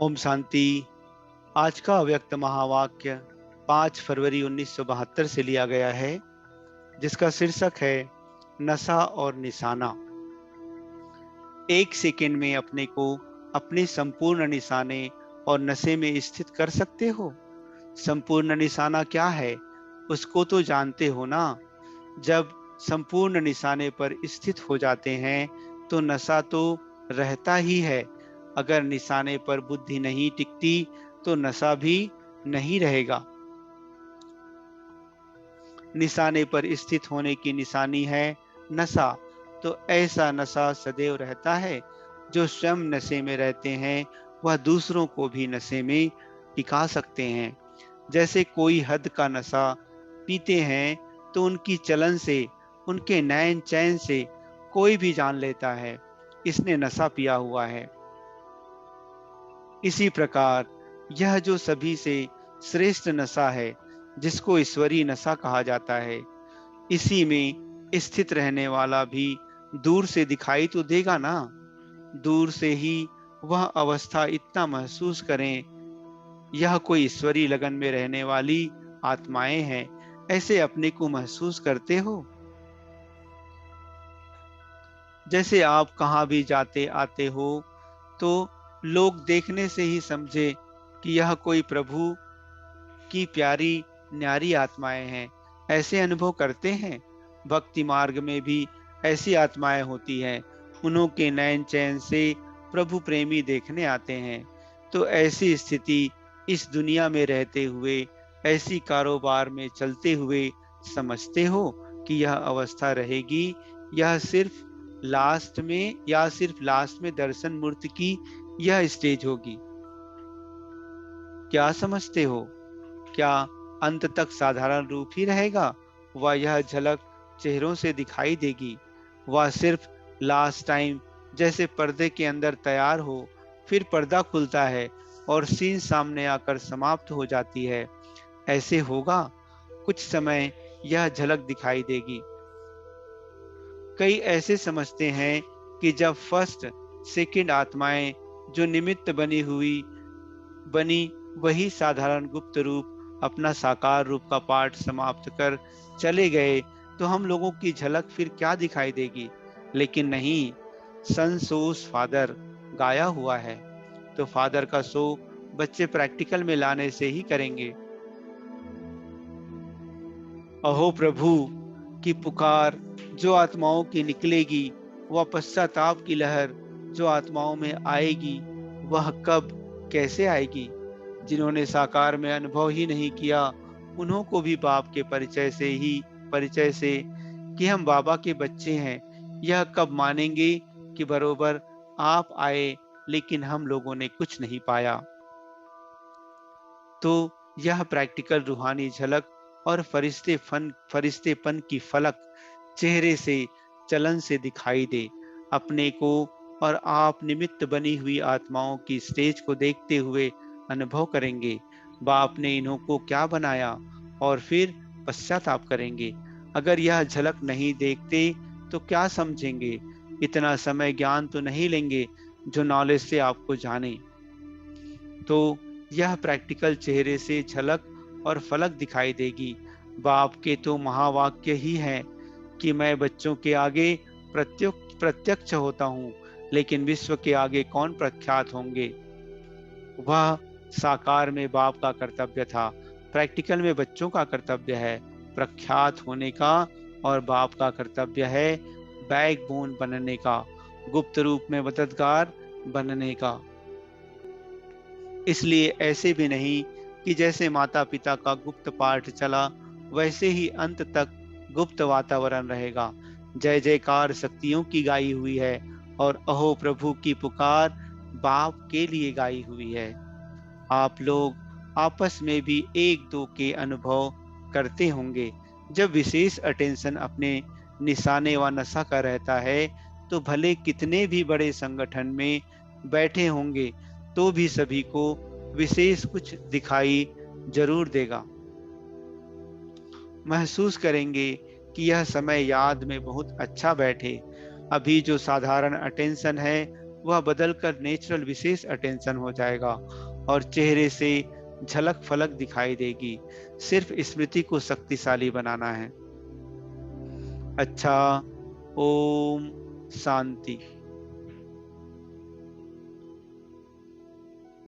ओम शांति। आज का अव्यक्त महावाक्य 5 फरवरी 1972 से लिया गया है, जिसका शीर्षक है नशा और निशाना। एक सेकंड में अपने को अपने संपूर्ण निशाने और नशे में स्थित कर सकते हो। संपूर्ण निशाना क्या है, उसको तो जानते हो ना। जब संपूर्ण निशाने पर स्थित हो जाते हैं तो नशा तो रहता ही है। अगर निशाने पर बुद्धि नहीं टिकती तो नशा भी नहीं रहेगा। निशाने पर स्थित होने की निशानी है नशा। तो ऐसा नशा सदैव रहता है। जो स्वयं नशे में रहते हैं वह दूसरों को भी नशे में टिका सकते हैं। जैसे कोई हद का नशा पीते हैं तो उनकी चलन से, उनके नैन चैन से कोई भी जान लेता है इसने नशा पिया हुआ है। इसी प्रकार यह जो सभी से श्रेष्ठ नशा है, जिसको ईश्वरीय नशा कहा जाता है, इसी में स्थित रहने वाला भी दूर से दिखाई तो देगा ना। दूर से ही वह अवस्था इतना महसूस करें, यह कोई ईश्वरीय लगन में रहने वाली आत्माएं हैं, ऐसे अपने को महसूस करते हो। जैसे आप कहाँ भी जाते आते हो तो लोग देखने से ही समझे कि यह कोई प्रभु की प्यारी न्यारी आत्माएं हैं, ऐसे अनुभव करते हैं। भक्ति मार्ग में भी ऐसी आत्माएं होती हैं, उन्हों के नैन चैन से प्रभु प्रेमी देखने आते हैं। तो ऐसी स्थिति इस दुनिया में रहते हुए, ऐसी कारोबार में चलते हुए समझते हो कि यह अवस्था रहेगी, यह सिर्फ लास्ट में दर्शन मूर्ति की यह स्टेज होगी। क्या समझते हो? क्या अंत तक साधारण रूप ही रहेगा? वह यह झलक चेहरों से दिखाई देगी? वह सिर्फ लास्ट टाइम जैसे पर्दे के अंदर तैयार हो, फिर पर्दा खुलता है और सीन सामने आकर समाप्त हो जाती है, ऐसे होगा? कुछ समय यह झलक दिखाई देगी। कई ऐसे समझते हैं कि जब फर्स्ट सेकंड आत्माएं जो निमित्त बनी वही साधारण गुप्त रूप अपना साकार रूप का पाठ समाप्त कर चले गए तो हम लोगों की झलक फिर क्या दिखाई देगी? लेकिन नहीं, सन सोस फादर गाया हुआ है, तो फादर का शो बच्चे प्रैक्टिकल में लाने से ही करेंगे। अहो प्रभु की पुकार जो आत्माओं की निकलेगी, वह पश्चाताप की लहर जो आत्माओं में आएगी, वह कब कैसे आएगी? जिन्होंने साकार में अनुभव ही नहीं किया, उन्हों को भी बाप के परिचय से कि हम बाबा के बच्चे हैं, यह कब मानेंगे कि बरोबर आप आए लेकिन हम लोगों ने कुछ नहीं पाया। तो यह प्रैक्टिकल रूहानी झलक और फरिश्तेपन की फलक चेहरे से, चलन से दिखाई दे। अपने को और आप निमित्त बनी हुई आत्माओं की स्टेज को देखते हुए अनुभव करेंगे, बाप ने इन्हों को क्या बनाया, और फिर पश्चाताप करेंगे। अगर यह झलक नहीं देखते तो क्या समझेंगे? इतना समय ज्ञान तो नहीं लेंगे जो नॉलेज से आपको जाने। तो यह प्रैक्टिकल चेहरे से झलक और फलक दिखाई देगी। बाप के तो महावाक्य ही है कि मैं बच्चों के आगे प्रत्यक्ष होता हूँ, लेकिन विश्व के आगे कौन प्रख्यात होंगे? वह साकार में बाप का कर्तव्य था, प्रैक्टिकल में बच्चों का कर्तव्य है प्रख्यात होने का, और बाप का कर्तव्य है बैकबोन बनने का, गुप्त रूप में मददगार बनने का। इसलिए ऐसे भी नहीं कि जैसे माता पिता का गुप्त पाठ चला वैसे ही अंत तक गुप्त वातावरण रहेगा। जय जयकार शक्तियों की गाई हुई है और अहो प्रभु की पुकार बाप के लिए गाई हुई है। आप लोग आपस में भी एक दो के अनुभव करते होंगे। जब विशेष अटेंशन अपने निशाने व नशा का रहता है तो भले कितने भी बड़े संगठन में बैठे होंगे तो भी सभी को विशेष कुछ दिखाई जरूर देगा। महसूस करेंगे कि यह समय याद में बहुत अच्छा बैठे। अभी जो साधारण अटेंशन है वह बदलकर नेचुरल विशेष अटेंशन हो जाएगा और चेहरे से झलक फलक दिखाई देगी। सिर्फ स्मृति को शक्तिशाली बनाना है। अच्छा, ओम शांति।